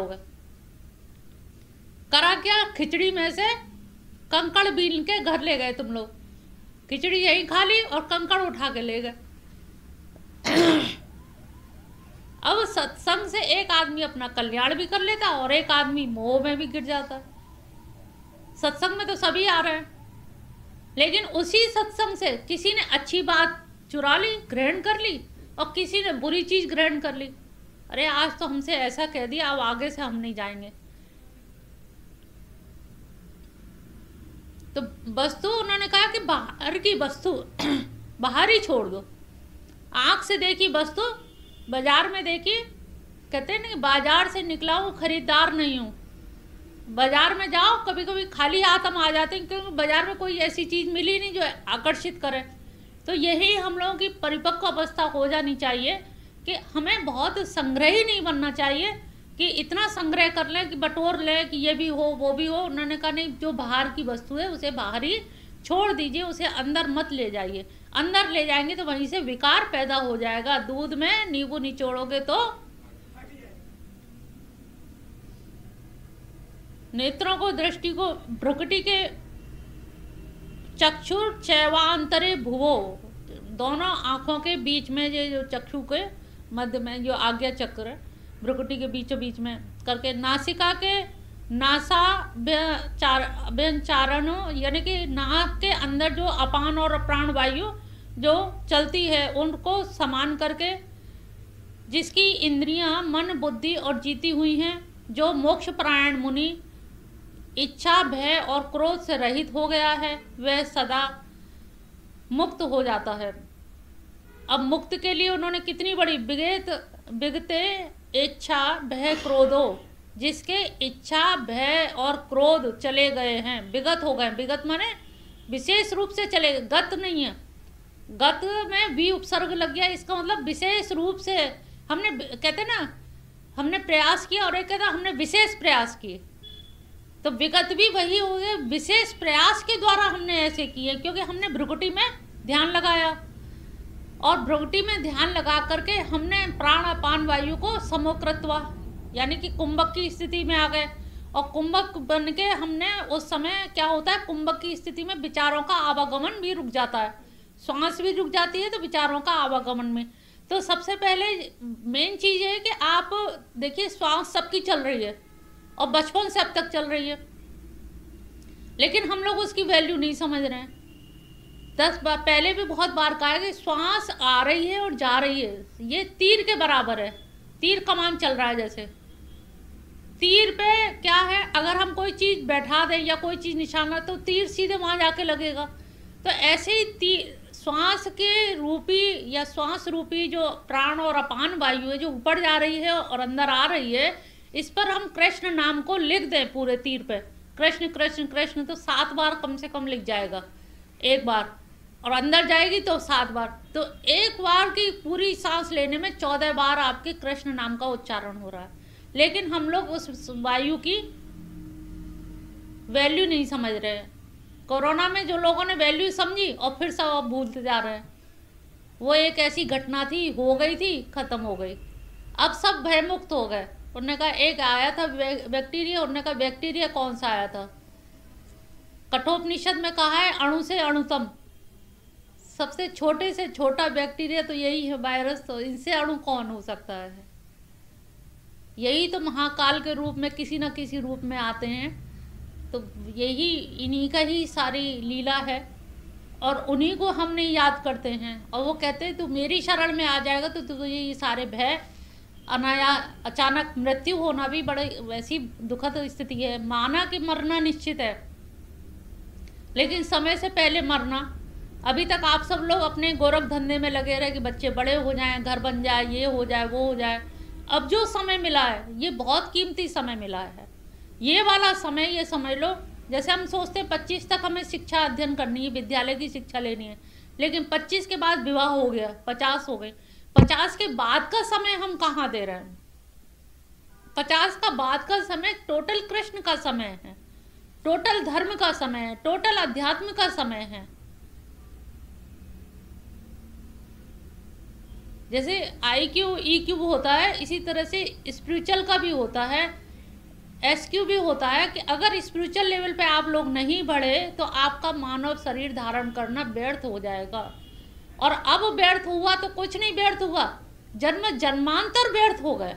जाओगे। करा क्या, खिचड़ी में से कंकड़ बीन के घर ले गए तुम लोग, खिचड़ी यही खा ली और कंकड़ उठा के ले गए। अब सत्संग से एक आदमी अपना कल्याण भी कर लेता और एक आदमी मोह में भी गिर जाता। सत्संग में तो सभी आ रहे हैं, लेकिन उसी सत्संग से किसी ने अच्छी बात चुरा ली, ग्रहण कर ली, और किसी ने बुरी चीज ग्रहण कर ली। अरे आज तो हमसे ऐसा कह दिया, अब आगे से हम नहीं जाएंगे। तो वस्तु उन्होंने कहा कि बाहर की वस्तु बाहर ही छोड़ दो। आंख से देखी वस्तु बाजार में देखी, कहते हैं ना, बाजार से निकला हूँ खरीदार नहीं हूँ। बाजार में जाओ, कभी कभी खाली हाथ हम आ जाते हैं, क्योंकि बाजार में कोई ऐसी चीज मिली नहीं जो आकर्षित करे। तो यही हम लोगों की परिपक्व अवस्था हो जानी चाहिए कि हमें बहुत संग्रही नहीं बनना चाहिए कि इतना संग्रह कर लें कि बटोर लें कि ये भी हो वो भी हो। उन्होंने कहा नहीं, जो बाहर की वस्तु है उसे बाहर ही छोड़ दीजिए, उसे अंदर मत ले जाइए। अंदर ले जाएंगे तो वहीं से विकार पैदा हो जाएगा। दूध में नींबू निचोड़ोगे तो नेत्रों को, दृष्टि को, भ्रुकुटी के चक्षुर चैवांतरे भुवो, दोनों आंखों के बीच में जो चक्षु के मध्य में जो आज्ञा चक्र है, भ्रुकुटी के बीचों बीच में करके, नासिका के नासा व्यंचारणों, यानी कि नाक के अंदर जो अपान और प्राण वायु जो चलती है उनको समान करके, जिसकी इंद्रियां मन बुद्धि और जीती हुई हैं, जो मोक्ष परायण मुनि इच्छा भय और क्रोध से रहित हो गया है, वह सदा मुक्त हो जाता है। अब मुक्त के लिए उन्होंने कितनी बड़ी विगते इच्छा भय क्रोधो, जिसके इच्छा भय और क्रोध चले गए हैं, विगत हो गए। विगत माने विशेष रूप से चले, गत नहीं है। गत में भी उपसर्ग लग गया, इसका मतलब विशेष रूप से हमने, कहते ना, हमने प्रयास किया, और एक कहता हमने विशेष प्रयास किए। तो विगत भी वही हो गए, विशेष प्रयास के द्वारा हमने ऐसे किए, क्योंकि हमने भ्रुकुटी में ध्यान लगाया, और भ्रुकुटी में ध्यान लगा करके हमने प्राण अपान वायु को समोकृत्वा, यानी कि कुंभक की स्थिति में आ गए। और कुंभक बन के हमने, उस समय क्या होता है, कुंभक की स्थिति में विचारों का आवागमन भी रुक जाता है, श्वास भी रुक जाती है, तो विचारों का आवागमन में। तो सबसे पहले मेन चीज है कि आप देखिए, श्वास सबकी चल रही है और बचपन से अब तक चल रही है, लेकिन हम लोग उसकी वैल्यू नहीं समझ रहे हैं। 10 बार पहले भी बहुत बार कहा है कि श्वास आ रही है और जा रही है, ये तीर के बराबर है। तीर कमान चल रहा है, जैसे तीर पे क्या है, अगर हम कोई चीज बैठा दें या कोई चीज निशाना, तो तीर सीधे वहां जाके लगेगा। तो ऐसे ही तीर, श्वास के रूपी या श्वास रूपी जो प्राण और अपान वायु है, जो ऊपर जा रही है और अंदर आ रही है, इस पर हम कृष्ण नाम को लिख दें पूरे तीर पे, कृष्ण कृष्ण कृष्ण, तो 7 बार कम से कम लिख जाएगा एक बार, और अंदर जाएगी तो 7 बार। तो एक बार की पूरी सांस लेने में 14 बार आपके कृष्ण नाम का उच्चारण हो रहा है। लेकिन हम लोग उस वायु की वैल्यू नहीं समझ रहे हैं। कोरोना में जो लोगों ने वैल्यू समझी और फिर सब अब भूलते जा रहे हैं। वो एक ऐसी घटना थी, हो गई थी, खत्म हो गई, अब सब भयमुक्त हो गए। उन्होंने कहा एक आया था बैक्टीरिया, उन्होंने कहा बैक्टीरिया कौन सा आया था? कठोपनिषद में कहा है अणु से अणुतम, सबसे छोटे से छोटा बैक्टीरिया तो यही है, वायरस। तो इनसे अणु कौन हो सकता है? यही तो महाकाल के रूप में किसी न किसी रूप में आते हैं। तो यही इन्हीं का ही सारी लीला है, और उन्हीं को हम नहीं याद करते हैं। और वो कहते हैं तू मेरी शरण में आ जाएगा तो तुझे ये सारे भय, अचानक मृत्यु होना भी बड़ी वैसी दुखद स्थिति है। माना कि मरना निश्चित है, लेकिन समय से पहले मरना। अभी तक आप सब लोग अपने गोरख धंधे में लगे रहे कि बच्चे बड़े हो जाएं, घर बन जाए, ये हो जाए, वो हो जाए। अब जो समय मिला है ये बहुत कीमती समय मिला है। ये वाला समय, ये समझ लो, जैसे हम सोचते हैं 25 तक हमें शिक्षा अध्ययन करनी है, विद्यालय की शिक्षा लेनी है, लेकिन 25 के बाद विवाह हो गया, 50 हो गई। 50 के बाद का समय हम कहाँ दे रहे हैं? 50 का बाद का समय टोटल कृष्ण का समय है, टोटल धर्म का समय है, टोटल अध्यात्म का समय है। जैसे IQ EQ होता है, इसी तरह से स्पिरिचुअल का भी होता है। एसक्यू भी होता है कि अगर स्पिरिचुअल लेवल पे आप लोग नहीं बढ़े तो आपका मानव शरीर धारण करना व्यर्थ हो जाएगा। और अब व्यर्थ हुआ तो कुछ नहीं व्यर्थ हुआ, जन्म जन्मांतर व्यर्थ हो गए।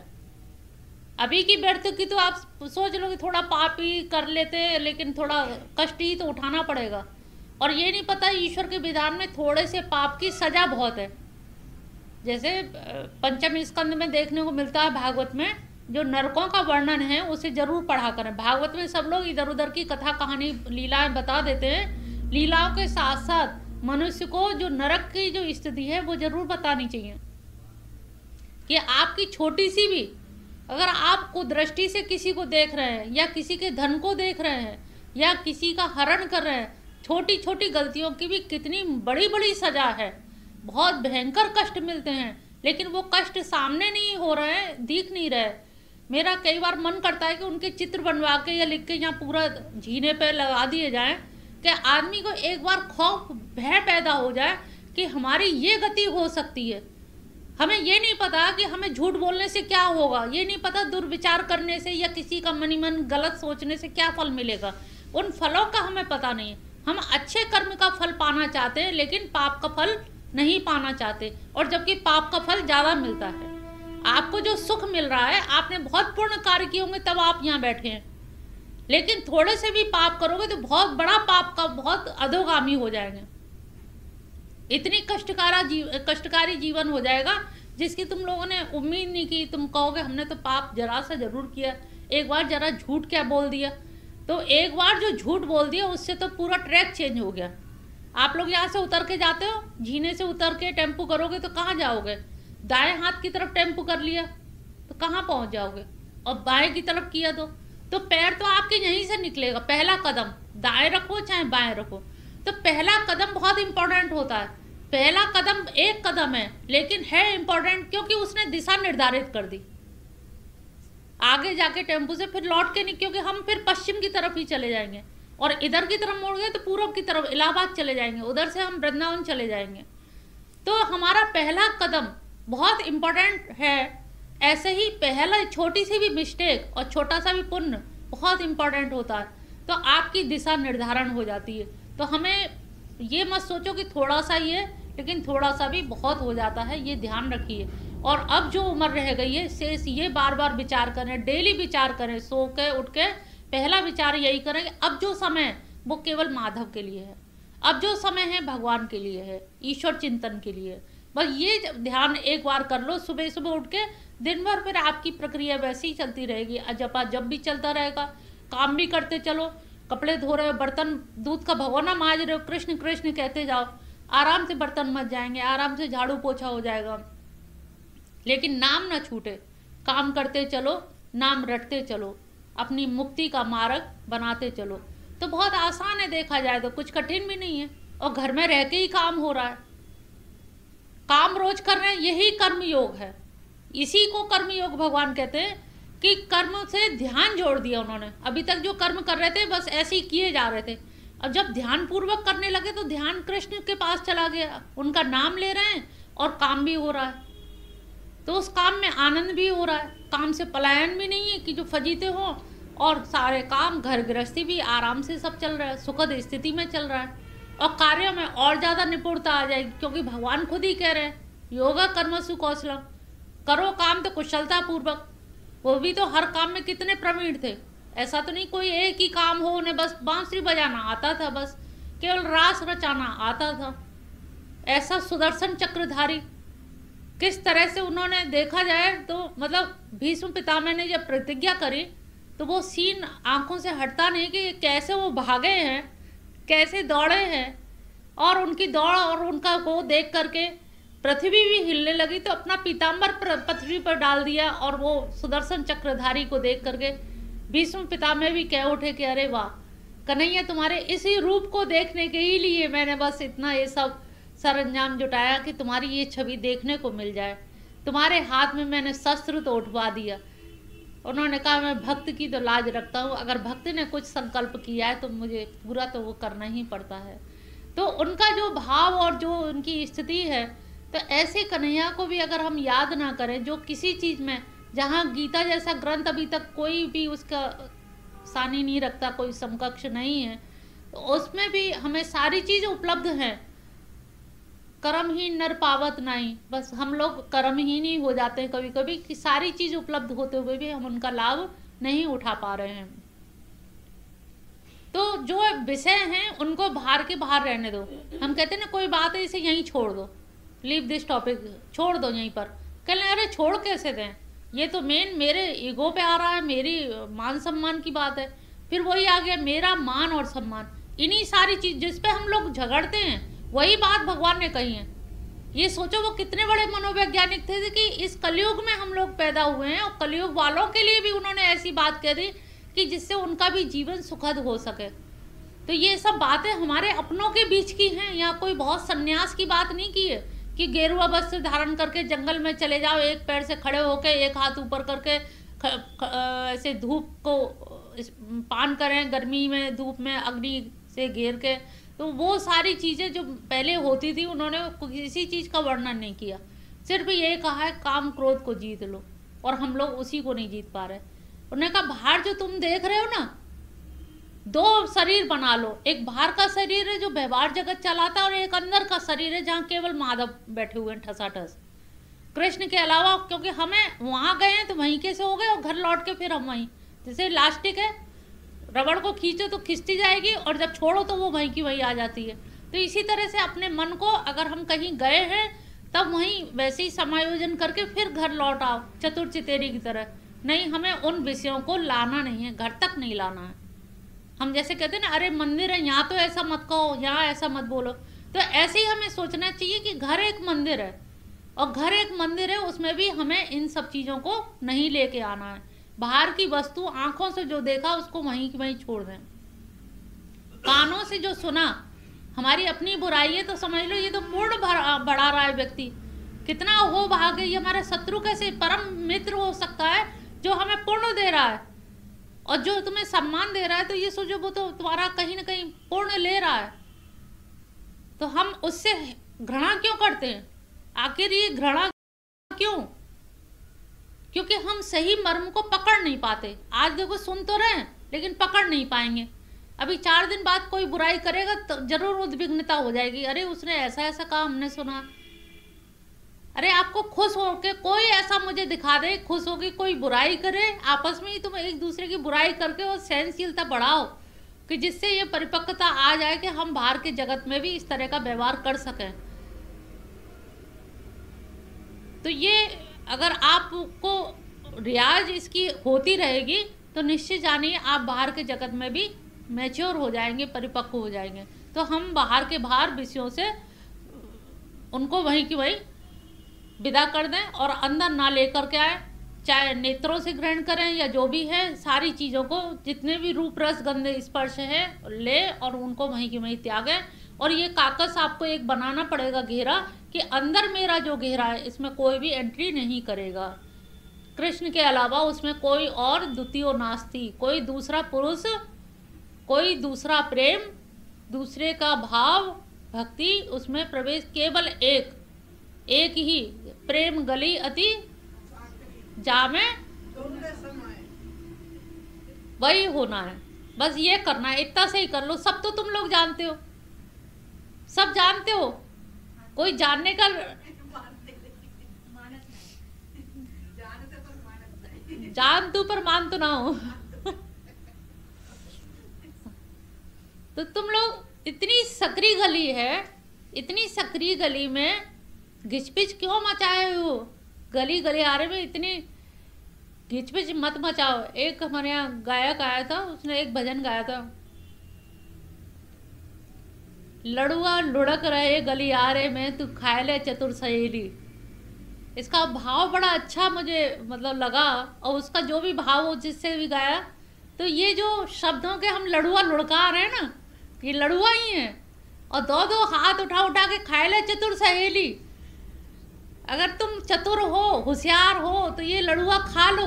अभी की व्यर्थ की तो आप सोच लो कि थोड़ा पाप ही कर लेते, लेकिन थोड़ा कष्ट ही तो उठाना पड़ेगा। और ये नहीं पता ईश्वर के विधान में थोड़े से पाप की सजा बहुत है। जैसे पंचम स्कंद में देखने को मिलता है, भागवत में जो नरकों का वर्णन है उसे जरूर पढ़ा करें। भागवत में सब लोग इधर उधर की कथा कहानी लीलाएं बता देते हैं, लीलाओं के साथ साथ मनुष्य को जो नरक की जो स्थिति है वो जरूर बतानी चाहिए कि आपकी छोटी सी भी, अगर आप कुदृष्टि से किसी को देख रहे हैं या किसी के धन को देख रहे हैं या किसी का हरण कर रहे हैं, छोटी छोटी गलतियों की भी कितनी बड़ी बड़ी सजा है, बहुत भयंकर कष्ट मिलते हैं, लेकिन वो कष्ट सामने नहीं हो रहे हैं, दिख नहीं रहे। मेरा कई बार मन करता है कि उनके चित्र बनवा के या लिख के यहाँ पूरा जीने पे लगा दिए जाएं कि आदमी को एक बार खौफ भय पैदा हो जाए कि हमारी ये गति हो सकती है। हमें ये नहीं पता कि हमें झूठ बोलने से क्या होगा, ये नहीं पता दुर्विचार करने से या किसी का मनी मन गलत सोचने से क्या फल मिलेगा, उन फलों का हमें पता नहीं है। हम अच्छे कर्म का फल पाना चाहते हैं लेकिन पाप का फल नहीं पाना चाहते, और जबकि पाप का फल ज़्यादा मिलता है। आपको जो सुख मिल रहा है, आपने बहुत पुण्य कार्य किए होंगे तब आप यहाँ बैठे हैं, लेकिन थोड़े से भी पाप करोगे तो बहुत बड़ा पाप का बहुत अधोगामी हो जाएंगे। इतनी कष्टकारी जीवन हो जाएगा जिसकी तुम लोगों ने उम्मीद नहीं की। तुम कहोगे हमने तो पाप जरा सा जरूर किया, एक बार जरा झूठ क्या बोल दिया, तो एक बार जो झूठ बोल दिया उससे तो पूरा ट्रैक चेंज हो गया। आप लोग यहाँ से उतर के जाते हो, झीने से उतर के टेम्पू करोगे तो कहाँ जाओगे? दाएं हाथ की तरफ टेम्पू कर लिया तो कहाँ पहुँच जाओगे, और बाएं की तरफ किया तो पैर तो आपके यहीं से निकलेगा। पहला कदम दाएं रखो चाहे बाएं रखो, तो पहला कदम बहुत इंपॉर्टेंट होता है। पहला कदम एक कदम है लेकिन है इंपॉर्टेंट, क्योंकि उसने दिशा निर्धारित कर दी। आगे जाके टेम्पू से फिर लौट के नहीं, क्योंकि हम फिर पश्चिम की तरफ ही चले जाएंगे, और इधर की तरफ मुड़ गए तो पूर्व की तरफ इलाहाबाद चले जाएंगे, उधर से हम वृंदावन चले जाएंगे। तो हमारा पहला कदम बहुत इम्पोर्टेंट है। ऐसे ही पहला छोटी सी भी मिस्टेक और छोटा सा भी पुण्य बहुत इम्पोर्टेंट होता है, तो आपकी दिशा निर्धारण हो जाती है। तो हमें ये मत सोचो कि थोड़ा सा ही है, लेकिन थोड़ा सा भी बहुत हो जाता है, ये ध्यान रखिए। और अब जो उम्र रह गई है शेष, ये बार बार विचार करें, डेली विचार करें, सो के उठ के पहला विचार यही करें कि अब जो समय वो केवल माधव के लिए है, अब जो समय है भगवान के लिए है, ईश्वर चिंतन के लिए। बस ये ध्यान एक बार कर लो, सुबह सुबह उठ के दिन भर फिर आपकी प्रक्रिया वैसी ही चलती रहेगी। अजपा जब भी चलता रहेगा, काम भी करते चलो, कपड़े धो रहे हो, बर्तन दूध का भगोना मांज रहे हो, कृष्ण कृष्ण कहते जाओ, आराम से बर्तन मच जाएंगे, आराम से झाड़ू पोछा हो जाएगा। लेकिन नाम ना छूटे, काम करते चलो, नाम रटते चलो, अपनी मुक्ति का मार्ग बनाते चलो। तो बहुत आसान है, देखा जाए तो कुछ कठिन भी नहीं है, और घर में रह के ही काम हो रहा है, काम रोज कर रहे हैं, यही कर्म योग है। इसी को कर्म योग भगवान कहते हैं कि कर्म से ध्यान जोड़ दिया उन्होंने। अभी तक जो कर्म कर रहे थे बस ऐसे ही किए जा रहे थे, अब जब ध्यान पूर्वक करने लगे तो ध्यान कृष्ण के पास चला गया, उनका नाम ले रहे हैं और काम भी हो रहा है, तो उस काम में आनंद भी हो रहा है। काम से पलायन भी नहीं है कि जो फजीते हो, और सारे काम घर गृहस्थी भी आराम से सब चल रहा है, सुखद स्थिति में चल रहा है, और कार्यों में और ज़्यादा निपुणता आ जाएगी, क्योंकि भगवान खुद ही कह रहे हैं योगा कर्मसु कौशलम, करो काम तो कुशलता पूर्वक। वो भी तो हर काम में कितने प्रवीण थे, ऐसा तो नहीं कोई एक ही काम हो, उन्हें बस बांसुरी बजाना आता था, बस केवल रास रचाना आता था। ऐसा सुदर्शन चक्रधारी, किस तरह से उन्होंने, देखा जाए तो मतलब भीष्म पितामह ने जब प्रतिज्ञा करी तो वो सीन आंखों से हटता नहीं कि कैसे वो भागे हैं, कैसे दौड़े हैं, और उनकी दौड़ और उनका वो देख करके पृथ्वी भी हिलने लगी, तो अपना पीताम्बर पृथ्वी पर डाल दिया, और वो सुदर्शन चक्रधारी को देख करके भीष्म पितामह भी कह उठे कि अरे वाह कन्हैया, तुम्हारे इसी रूप को देखने के ही लिए मैंने बस इतना ये सब सरंजाम जुटाया कि तुम्हारी ये छवि देखने को मिल जाए। तुम्हारे हाथ में मैंने शस्त्र तो उठवा दिया। उन्होंने कहा मैं भक्त की तो लाज रखता हूँ, अगर भक्त ने कुछ संकल्प किया है तो मुझे पूरा तो वो करना ही पड़ता है। तो उनका जो भाव और जो उनकी स्थिति है, तो ऐसे कन्हैया को भी अगर हम याद ना करें, जो किसी चीज़ में, जहाँ गीता जैसा ग्रंथ अभी तक कोई भी उसका सानी नहीं रखता, कोई समकक्ष नहीं है। तो उसमें भी हमें सारी चीज़ उपलब्ध हैं। कर्महीन नर पावत नहीं, बस हम लोग कर्महीन ही हो जाते हैं कभी कभी कि सारी चीज़ उपलब्ध होते हुए भी हम उनका लाभ नहीं उठा पा रहे हैं। तो जो विषय हैं उनको बाहर के बाहर रहने दो। हम कहते हैं ना कोई बात है इसे यहीं छोड़ दो, लीव दिस टॉपिक, छोड़ दो यहीं पर। कह लें अरे छोड़ कैसे दें, ये तो मेन मेरे ईगो पे आ रहा है, मेरी मान सम्मान की बात है। फिर वही आ गया मेरा मान और सम्मान, इन्हीं सारी चीज जिस पे हम लोग झगड़ते हैं वही बात भगवान ने कही है। ये सोचो वो कितने बड़े मनोवैज्ञानिक थे कि इस कलयुग में हम लोग पैदा हुए हैं और कलयुग वालों के लिए भी उन्होंने ऐसी बात कह दी कि जिससे उनका भी जीवन सुखद हो सके। तो ये सब बातें हमारे अपनों के बीच की हैं, यहाँ कोई बहुत संन्यास की बात नहीं की है कि गेरुआ वस्त्र धारण करके जंगल में चले जाओ, एक पैर से खड़े होकर एक हाथ ऊपर करके ऐसे धूप को पान करें, गर्मी में धूप में अग्नि से घेर के। तो वो सारी चीज़ें जो पहले होती थी उन्होंने किसी चीज़ का वर्णन नहीं किया, सिर्फ ये कहा है काम क्रोध को जीत लो, और हम लोग उसी को नहीं जीत पा रहे। उन्होंने कहा बाहर जो तुम देख रहे हो ना, दो शरीर बना लो, एक बाहर का शरीर है जो व्यवहार जगत चलाता है और एक अंदर का शरीर है जहाँ केवल माधव बैठे हुए हैं ठसाठस कृष्ण के अलावा। क्योंकि हमें वहाँ गए हैं तो वहीं कैसे हो गए और घर लौट के फिर हम वहीं, जैसे इलास्टिक है, रबड़ को खींचो तो खिंचती जाएगी और जब छोड़ो तो वो वहीं की वहीं आ जाती है। तो इसी तरह से अपने मन को अगर हम कहीं गए हैं तब वहीं वैसे ही समायोजन करके फिर घर लौट आओ चतुर चितेरी की तरह। नहीं, हमें उन विषयों को लाना नहीं है, घर तक नहीं लाना है। हम जैसे कहते हैं ना अरे मंदिर है यहाँ तो ऐसा मत कहो, यहाँ ऐसा मत बोलो, तो ऐसे ही हमें सोचना चाहिए कि घर एक मंदिर है और घर एक मंदिर है, उसमें भी हमें इन सब चीज़ों को नहीं लेके आना है। बाहर की वस्तु आंखों से जो देखा उसको वहीं की वहीं छोड़ दें, कानों से जो सुना हमारी अपनी बुराई है तो समझ लो ये तो पूर्ण बढ़ा रहा है व्यक्ति, कितना हो भागे, ये हमारा शत्रु कैसे परम मित्र हो सकता है जो हमें पूर्ण दे रहा है और जो तुम्हें सम्मान दे रहा है, तो ये सोचो वो तो तुम्हारा कहीं ना कहीं पूर्ण ले रहा है। तो हम उससे घृणा क्यों करते हैं? आखिर ये घृणा क्यों? क्योंकि हम सही मर्म को पकड़ नहीं पाते। आज देखो सुन तो रहे हैं लेकिन पकड़ नहीं पाएंगे। अभी 4 दिन बाद कोई बुराई करेगा तो जरूर उद्विग्नता हो जाएगी, अरे उसने ऐसा ऐसा कहा हमने सुना। अरे आपको खुश हो के कोई ऐसा मुझे दिखा दे, खुश हो के कोई बुराई करे, आपस में ही तुम एक दूसरे की बुराई करके और सहनशीलता बढ़ाओ कि जिससे ये परिपक्वता आ जाए कि हम बाहर के जगत में भी इस तरह का व्यवहार कर सकें। तो ये अगर आपको रियाज इसकी होती रहेगी तो निश्चित जानिए आप बाहर के जगत में भी मैच्योर हो जाएंगे, परिपक्व हो जाएंगे। तो हम बाहर के बाहर विषयों से उनको वहीं की वहीं विदा कर दें और अंदर ना लेकर के आए, चाहे नेत्रों से ग्रहण करें या जो भी है, सारी चीज़ों को जितने भी रूप रस गंध स्पर्श है ले और उनको वहीं की वहीं त्यागें। और ये कागज आपको एक बनाना पड़ेगा घेरा कि अंदर मेरा जो घेरा है इसमें कोई भी एंट्री नहीं करेगा, कृष्ण के अलावा उसमें कोई और द्वितीय नास्ति, कोई दूसरा पुरुष, कोई दूसरा प्रेम, दूसरे का भाव भक्ति उसमें प्रवेश, केवल एक ही प्रेम गली अति जामे वही होना है। बस ये करना है, इतना से ही कर लो। सब तो तुम लोग जानते हो, सब जानते हो, कोई जानने का जान तू पर मान तो ना हो। तो तुम लोग इतनी सकरी गली है, इतनी सकरी गली में घिचपिच क्यों मचाए हो? गली गलियारे में इतनी घिचपिच मत मचाओ। एक हमारे यहाँ गायक आया था, उसने एक भजन गाया था, लड़ुआ लुढ़क रहे गलियारे में तू खाए ले चतुर सहेली। इसका भाव बड़ा अच्छा मुझे मतलब लगा, और उसका जो भी भाव हो जिससे भी गाया, तो ये जो शब्दों के हम लड़ुआ लुढ़का रहे हैं ना, ये लड़ुआ ही है। और दो हाथ उठा उठा के खाए ले चतुर सहेली। अगर तुम चतुर हो, होशियार हो, तो ये लड़ुआ खा लो।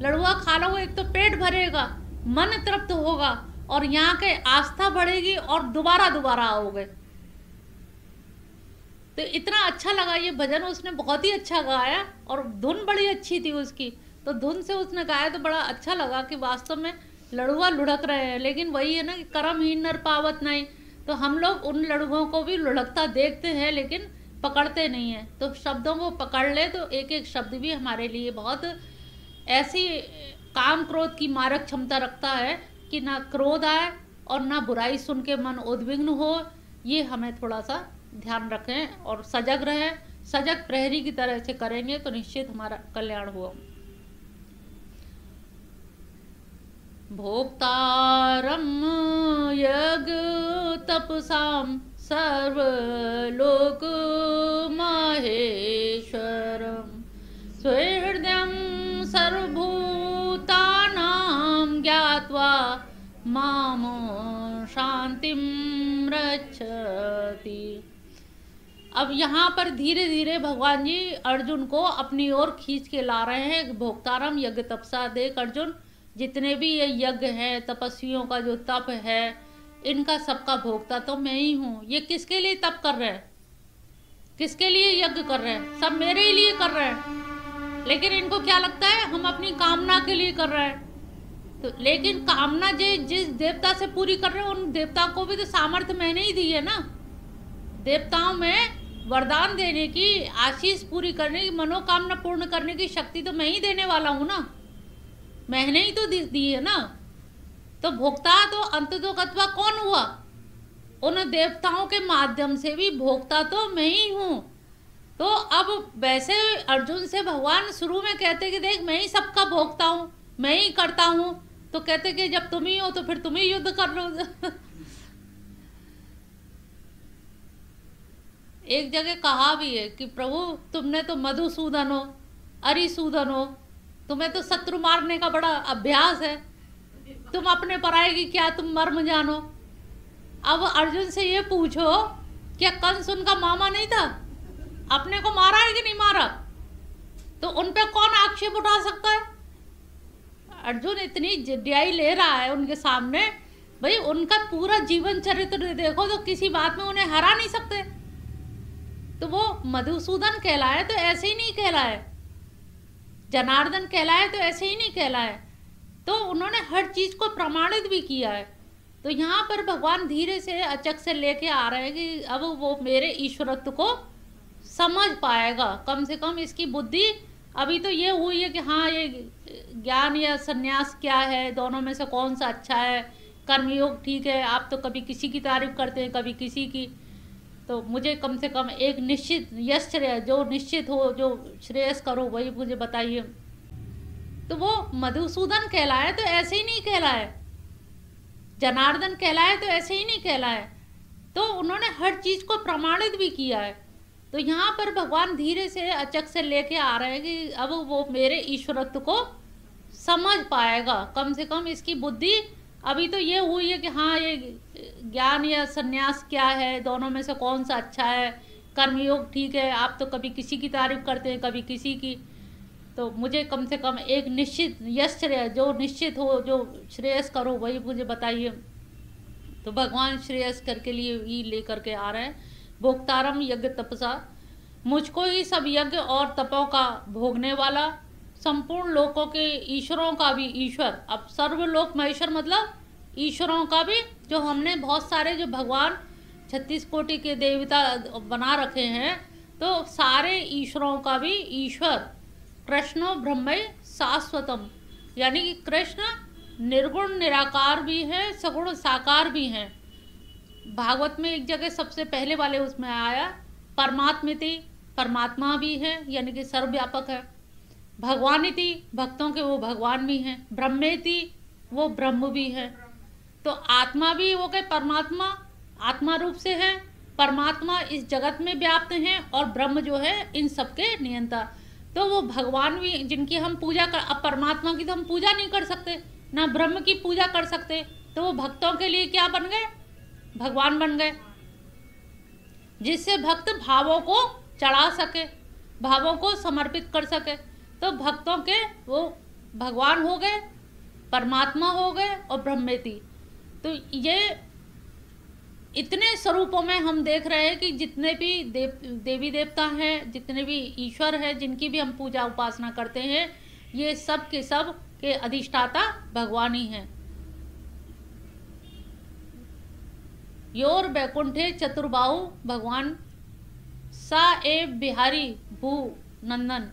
लड़ुआ खा लो, एक तो पेट भरेगा, मन तृप्त होगा और यहाँ के आस्था बढ़ेगी और दोबारा आओगे। तो इतना अच्छा लगा ये भजन, उसने बहुत ही अच्छा गाया और धुन बड़ी अच्छी थी उसकी। तो धुन से उसने गाया तो बड़ा अच्छा लगा कि वास्तव में लड़ुआ लुढ़क रहे हैं, लेकिन वही है ना कि कर्महीन नर पावत नहीं। तो हम लोग उन लड़ुओं को भी लुढ़कता देखते हैं लेकिन पकड़ते नहीं हैं। तो शब्दों को पकड़ ले तो एक एक शब्द भी हमारे लिए बहुत ऐसी काम क्रोध की मारक क्षमता रखता है कि ना क्रोध आए और ना बुराई सुन के मन उद्विग्न हो। ये हमें थोड़ा सा ध्यान रखें और सजग रहें। सजग प्रहरी की तरह से करेंगे तो निश्चित हमारा कल्याण होगा। भोक्तारं यज्ञ तपसां सर्वलोक महेश्वरं स्वहृदयं सर्वभूतानां ज्ञात्वा मां शांतिं रक्षति। अब यहाँ पर धीरे धीरे भगवान जी अर्जुन को अपनी ओर खींच के ला रहे हैं। भोक्तारम यज्ञ तपसा, देख अर्जुन, जितने भी ये यज्ञ हैं, तपस्वियों का जो तप है, इनका सबका भोक्ता तो मैं ही हूँ। ये किसके लिए तप कर रहे हैं, किसके लिए यज्ञ कर रहे हैं? सब मेरे ही लिए कर रहे हैं। लेकिन इनको क्या लगता है हम अपनी कामना के लिए कर रहे हैं। तो लेकिन कामना जिस देवता से पूरी कर रहे हैं, उन देवता को भी तो सामर्थ्य मैंने ही दी है ना। देवताओं में वरदान देने की, आशीष पूरी करने की, मनोकामना पूर्ण करने की शक्ति तो मैं ही देने वाला हूँ ना। मैंने ही तो दी है ना। तो भोक्ता तो अंततोगत्वा कौन हुआ? उन देवताओं के माध्यम से भी भोक्ता तो मैं ही हूँ। तो अब वैसे अर्जुन से भगवान शुरू में कहते कि देख मैं ही सबका भोक्ता हूँ, मैं ही करता हूँ। तो कहते कि जब तुम ही हो तो फिर तुम ही युद्ध कर लो। एक जगह कहा भी है कि प्रभु तुमने तो मधुसूदन हो, अरिसूदन हो, तुम्हें तो शत्रु मारने का बड़ा अभ्यास है, तुम अपने पराये की क्या तुम मर्म जानो। अब अर्जुन से ये पूछो, क्या कंस उनका मामा नहीं था? अपने को मारा है कि नहीं मारा? तो उन पे कौन आक्षेप उठा सकता है? अर्जुन इतनी जिद्दियाई ले रहा है उनके सामने, भाई उनका पूरा जीवन चरित्र देखो तो किसी बात में उन्हें हरा नहीं सकते। तो वो मधुसूदन कहलाए तो ऐसे ही नहीं कहलाए, जनार्दन कहलाए तो ऐसे ही नहीं कहलाए। तो उन्होंने हर चीज को प्रमाणित भी किया है। तो यहाँ पर भगवान धीरे से अचक से लेके आ रहे हैं कि अब वो मेरे ईश्वरत्व को समझ पाएगा। कम से कम इसकी बुद्धि अभी तो ये हुई है कि हाँ ये ज्ञान या सन्यास क्या है, दोनों में से कौन सा अच्छा है, कर्मयोग ठीक है। आप तो कभी किसी की तारीफ करते हैं कभी किसी की। तो मुझे कम से कम एक निश्चित यश श्रेय, जो निश्चित हो, जो श्रेयस करो वही मुझे बताइए। तो वो मधुसूदन कहलाए तो ऐसे ही नहीं कहलाए, जनार्दन कहलाए तो ऐसे ही नहीं कहलाए। तो उन्होंने हर चीज को प्रमाणित भी किया है। तो यहाँ पर भगवान धीरे से अचक से लेके आ रहे हैं कि अब वो मेरे ईश्वरत्व को समझ पाएगा। कम से कम इसकी बुद्धि अभी तो ये हुई है कि हाँ ये ज्ञान या सन्यास क्या है, दोनों में से कौन सा अच्छा है, कर्मयोग ठीक है। आप तो कभी किसी की तारीफ करते हैं कभी किसी की। तो मुझे कम से कम एक निश्चित यश श्रेय, जो निश्चित हो, जो श्रेयस करो वही मुझे बताइए। तो भगवान श्रेयस करके लिए ही लेकर के आ रहे हैं। भोक्तारम यज्ञ तपसा, मुझको ही सब यज्ञ और तपों का भोगने वाला, संपूर्ण लोकों के ईश्वरों का भी ईश्वर। अब सर्वलोक महेश्वर मतलब ईश्वरों का भी, जो हमने बहुत सारे जो भगवान 36 कोटि के देवता बना रखे हैं, तो सारे ईश्वरों का भी ईश्वर। कृष्णो ब्रह्म शाश्वतम, यानी कि कृष्ण निर्गुण निराकार भी है, सगुण साकार भी हैं। भागवत में एक जगह सबसे पहले वाले उसमें आया परमात्मिति, परमात्मा भी है यानी कि सर्वव्यापक है। भगवानिति, भक्तों के वो भगवान भी हैं। ब्रह्मेति, वो ब्रह्म भी है। तो आत्मा भी वो के परमात्मा आत्मा रूप से है। परमात्मा इस जगत में व्याप्त हैं और ब्रह्म जो है इन सबके नियंता। तो वो भगवान भी जिनकी हम पूजा कर, अब परमात्मा की तो हम पूजा नहीं कर सकते, ना ब्रह्म की पूजा कर सकते, तो वो भक्तों के लिए क्या बन गए? भगवान बन गए, जिससे भक्त भावों को चढ़ा सके, भावों को समर्पित कर सके। तो भक्तों के वो भगवान हो गए, परमात्मा हो गए और ब्रह्मेति। तो ये इतने स्वरूपों में हम देख रहे हैं कि जितने भी देवी देवता हैं, जितने भी ईश्वर हैं, जिनकी भी हम पूजा उपासना करते हैं, ये सब के अधिष्ठाता भगवान ही हैं। योर बैकुंठे चतुर्बाहु भगवान सा ए बिहारी भू नंदन।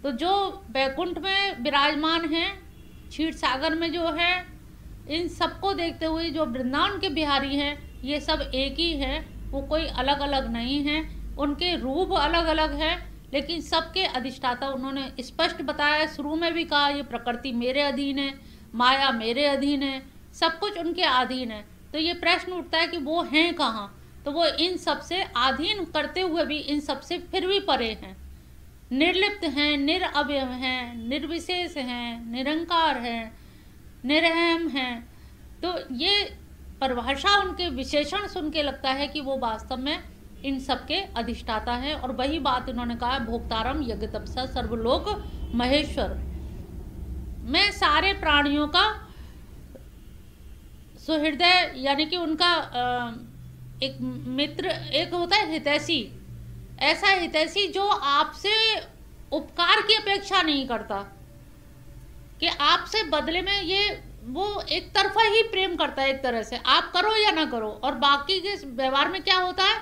तो जो बैकुंठ में विराजमान हैं, क्षीर सागर में जो है, इन सबको देखते हुए जो वृंदावन के बिहारी हैं, ये सब एक ही हैं, वो कोई अलग अलग नहीं हैं। उनके रूप अलग अलग हैं, लेकिन सबके अधिष्ठाता उन्होंने स्पष्ट बताया। शुरू में भी कहा ये प्रकृति मेरे अधीन है, माया मेरे अधीन है, सब कुछ उनके अधीन है। तो ये प्रश्न उठता है कि वो हैं कहाँ? तो वो इन सब से अधीन करते हुए भी इन सब से फिर भी परे हैं, निर्लिप्त हैं, निरअवय हैं, निर्विशेष हैं, निरंकार हैं, निरहम हैं। तो ये परिभाषा, उनके विशेषण सुन के लगता है कि वो वास्तव में इन सब के अधिष्ठाता हैं। और वही बात उन्होंने कहा, भोक्तारम यज्ञ तपसा सर्वलोक महेश्वर। मैं सारे प्राणियों का सुहृदय, यानी कि उनका एक मित्र, एक होता है हितैषी, ऐसा हितैषी जो आपसे उपकार की अपेक्षा नहीं करता, कि आपसे बदले में ये वो एक तरफा ही प्रेम करता है, एक तरह से आप करो या ना करो। और बाकी के व्यवहार में क्या होता है?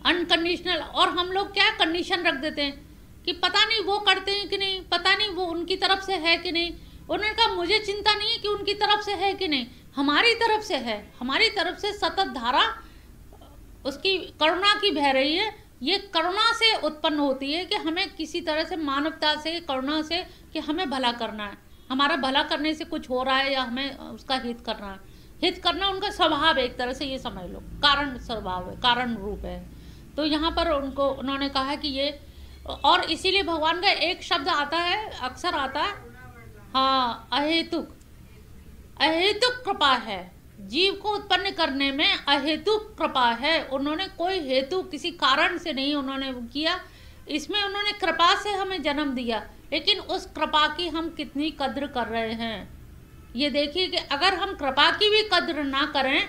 अनकंडीशनल। और हम लोग क्या कंडीशन रख देते हैं कि पता नहीं वो करते हैं कि नहीं, पता नहीं वो उनकी तरफ से है कि नहीं। उन्होंने कहा मुझे चिंता नहीं है कि उनकी तरफ से है कि नहीं, हमारी तरफ से है। हमारी तरफ से सतत धारा उसकी करुणा की बह रही है। ये करुणा से उत्पन्न होती है कि हमें किसी तरह से, मानवता से, करुणा से, कि हमें भला करना है, हमारा भला करने से कुछ हो रहा है या हमें उसका हित करना है। हित करना उनका स्वभाव है, एक तरह से ये समझ लो, कारण स्वभाव है, कारण रूप है। तो यहाँ पर उन्होंने कहा कि ये, और इसीलिए भगवान का एक शब्द आता है, अक्सर आता है, हाँ, अहेतुक। अहेतुक कृपा है, जीव को उत्पन्न करने में अहेतुक कृपा है। उन्होंने कोई हेतु, किसी कारण से नहीं उन्होंने किया। इसमें उन्होंने कृपा से हमें जन्म दिया, लेकिन उस कृपा की हम कितनी कद्र कर रहे हैं ये देखिए। कि अगर हम कृपा की भी कद्र ना करें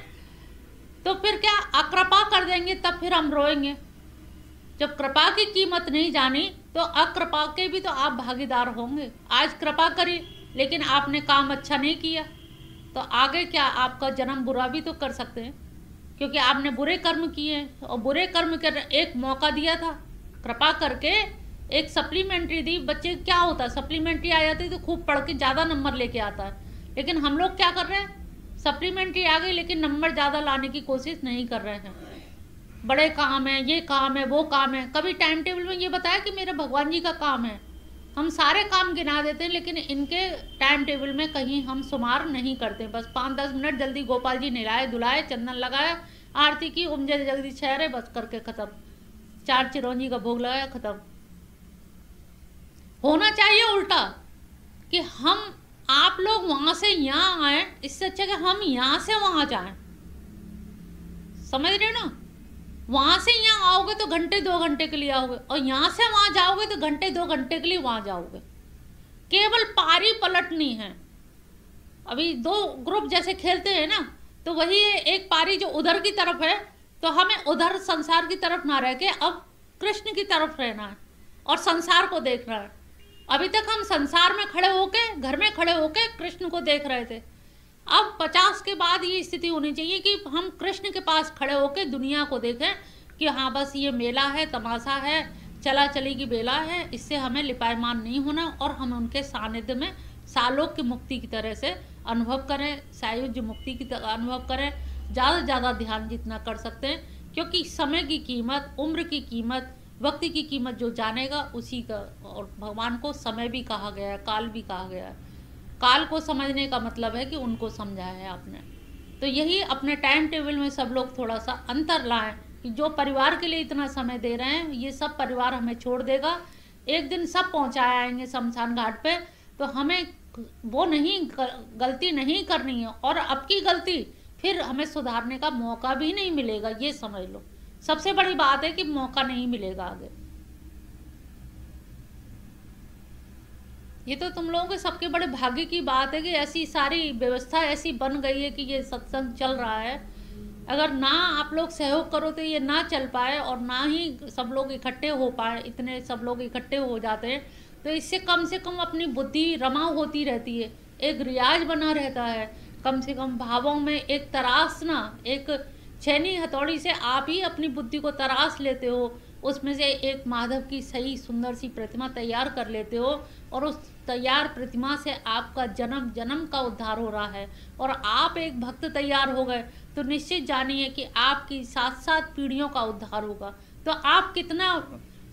तो फिर क्या अकृपा कर देंगे, तब फिर हम रोएंगे। जब कृपा की कीमत नहीं जानी तो अकृपा के भी तो आप भागीदार होंगे। आज कृपा करी लेकिन आपने काम अच्छा नहीं किया, तो आगे क्या आपका जन्म बुरा भी तो कर सकते हैं, क्योंकि आपने बुरे कर्म किए। और बुरे कर्म कर, एक मौका दिया था कृपा करके, एक सप्लीमेंट्री दी। बच्चे क्या होता है, सप्लीमेंट्री आ जाती तो खूब पढ़ के ज़्यादा नंबर लेके आता है, लेकिन हम लोग क्या कर रहे हैं, सप्लीमेंट्री आ गई लेकिन नंबर ज़्यादा लाने की कोशिश नहीं कर रहे हैं। बड़े काम है, ये काम है, वो काम है। कभी टाइम टेबल में ये बताया कि मेरे भगवान जी का काम है। हम सारे काम गिना देते हैं, लेकिन इनके टाइम टेबल में कहीं हम शुमार नहीं करते। बस 5-10 मिनट जल्दी गोपाल जी नहलाए धुलाए, चंदन लगाया, आरती की, उमजे जगदी छहरे, बस करके ख़त्म। 4 चिरौंजी का भोग लगाया, ख़त्म। होना चाहिए उल्टा, कि हम आप लोग वहाँ से यहाँ आए, इससे अच्छा कि हम यहाँ से वहाँ जाएं। समझ रहे ना? वहाँ से यहाँ आओगे तो घंटे 2 घंटे के लिए आओगे, और यहाँ से वहाँ जाओगे तो घंटे 2 घंटे के लिए वहाँ जाओगे। केवल पारी पलटनी है। अभी 2 ग्रुप जैसे खेलते हैं ना, तो वही है, एक पारी जो उधर की तरफ है, तो हमें उधर संसार की तरफ ना रह के अब कृष्ण की तरफ रहना है और संसार को देखना है। अभी तक हम संसार में खड़े होके, घर में खड़े होके कृष्ण को देख रहे थे। अब 50 के बाद ये स्थिति होनी चाहिए कि हम कृष्ण के पास खड़े होके दुनिया को देखें कि हाँ बस ये मेला है, तमाशा है, चला चली की बेला है, इससे हमें लिपायमान नहीं होना, और हम उनके सानिध्य में सालोक की मुक्ति की तरह से अनुभव करें, सायुज्य मुक्ति की तरह अनुभव करें। ज़्यादा से ज़्यादा ध्यान जितना कर सकते हैं, क्योंकि समय की कीमत, उम्र की कीमत, वक्ति की कीमत जो जानेगा उसी का। और भगवान को समय भी कहा गया है, काल भी कहा गया है। काल को समझने का मतलब है कि उनको समझा है आपने। तो यही अपने टाइम टेबल में सब लोग थोड़ा सा अंतर लाएं, कि जो परिवार के लिए इतना समय दे रहे हैं, ये सब परिवार हमें छोड़ देगा। एक दिन सब पहुंचाए आएंगे शमशान घाट पे, तो हमें वो नहीं, गलती नहीं करनी है। और अब की गलती फिर हमें सुधारने का मौका भी नहीं मिलेगा, ये समझ लो। सबसे बड़ी बात है कि मौका नहीं मिलेगा आगे। ये तो तुम लोगों के सबके बड़े भाग्य की बात है कि ऐसी सारी व्यवस्था ऐसी बन गई है कि ये सत्संग चल रहा है। अगर ना आप लोग सहयोग करो तो ये ना चल पाए, और ना ही सब लोग इकट्ठे हो पाए, इतने सब लोग इकट्ठे हो जाते हैं, तो इससे कम से कम अपनी बुद्धि रमा होती रहती है, एक रियाज बना रहता है। कम से कम भावों में एक तराशना, एक छेनी हथौड़ी से आप ही अपनी बुद्धि को तराश लेते हो, उसमें से एक माधव की सही सुंदर सी प्रतिमा तैयार कर लेते हो, और उस तैयार प्रतिमा से आपका जन्म जन्म का उद्धार हो रहा है, और आप एक भक्त तैयार हो गए, तो निश्चित जानिए कि आपकी 7-7 पीढ़ियों का उद्धार होगा। तो आप कितना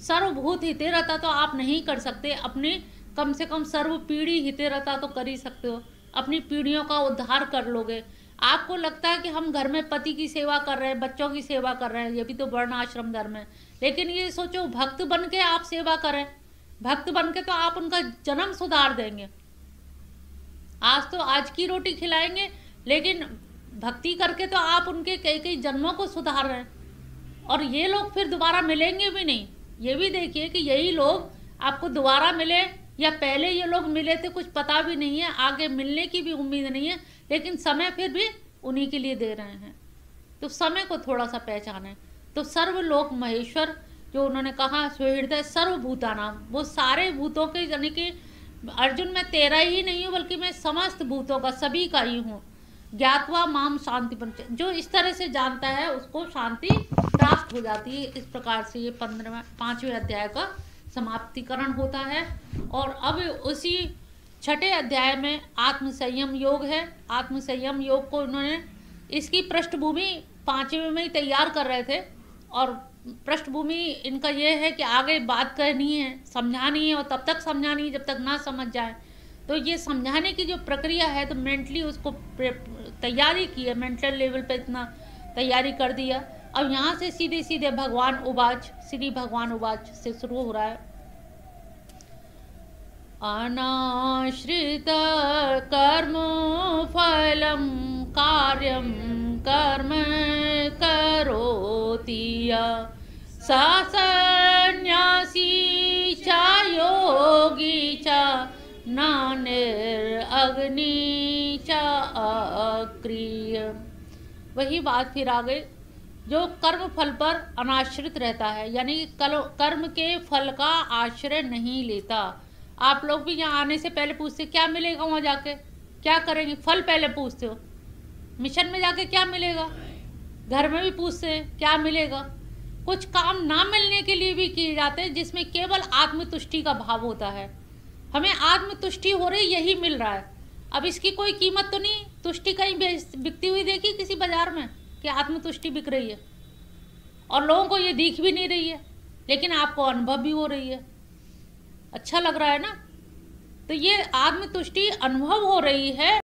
सर्वभूत हितेरता तो आप नहीं कर सकते, अपनी कम से कम सर्व पीढ़ी हितेरता तो कर ही सकते हो, अपनी पीढ़ियों का उद्धार कर लोगे। आपको लगता है कि हम घर में पति की सेवा कर रहे हैं, बच्चों की सेवा कर रहे हैं, ये भी तो वर्ण आश्रम धर्म है, लेकिन ये सोचो भक्त बन के आप सेवा करें, भक्त बन के तो आप उनका जन्म सुधार देंगे। आज तो आज की रोटी खिलाएंगे, लेकिन भक्ति करके तो आप उनके कई कई जन्मों को सुधार रहे हैं, और ये लोग फिर दोबारा मिलेंगे भी नहीं। ये भी देखिए कि यही लोग आपको दोबारा मिले या पहले ये लोग मिले थे कुछ पता भी नहीं है, आगे मिलने की भी उम्मीद नहीं है, लेकिन समय फिर भी उन्हीं के लिए दे रहे हैं। तो समय को थोड़ा सा पहचानें। तो सर्वलोक महेश्वर जो उन्होंने कहा, सुहृदय सर्वभूतानाम, वो सारे भूतों के, यानी कि अर्जुन मैं तेरा ही नहीं हूँ बल्कि मैं समस्त भूतों का, सभी का ही हूँ। ज्ञातवा माम शांति पंच, जो इस तरह से जानता है उसको शांति प्राप्त हो जाती है। इस प्रकार से ये 5वें अध्याय का समाप्तिकरण होता है। और अब उसी 6ठे अध्याय में आत्म संयम योग है। आत्म संयम योग को उन्होंने, इसकी पृष्ठभूमि 5वें में ही तैयार कर रहे थे, और पृष्ठभूमि इनका ये है कि आगे बात करनी है, समझानी है, और तब तक समझानी है जब तक ना समझ जाए। तो ये समझाने की जो प्रक्रिया है, तो मेंटली उसको तैयारी की है, मेंटल लेवल पे इतना तैयारी कर दिया। अब यहाँ से सीधे सीधे भगवान उवाच, श्री भगवान उवाच से शुरू हो रहा है। अनाश्रित कर्म फलम कार्यम कर्म करोति स सन्यासी च योगी च न निर्अग्नि च अक्रिय। वही बात फिर आ गई, जो कर्म फल पर अनाश्रित रहता है, यानी कर्म के फल का आश्रय नहीं लेता। आप लोग भी यहाँ आने से पहले पूछते क्या मिलेगा, वहाँ जाके क्या करेंगे, फल पहले पूछते हो। मिशन में जाके क्या मिलेगा, घर में भी पूछते हैं क्या मिलेगा। कुछ काम ना मिलने के लिए भी किए जाते हैं, जिसमें केवल आत्मतुष्टि का भाव होता है। हमें आत्मतुष्टि हो रही, यही मिल रहा है। अब इसकी कोई कीमत तो नहीं, तुष्टि कहीं बिकती हुई देखी किसी बाजार में कि आत्मतुष्टि बिक रही है, और लोगों को ये दिख भी नहीं रही है, लेकिन आपको अनुभव भी हो रही है, अच्छा लग रहा है ना। तो ये आत्मतुष्टि अनुभव हो रही है,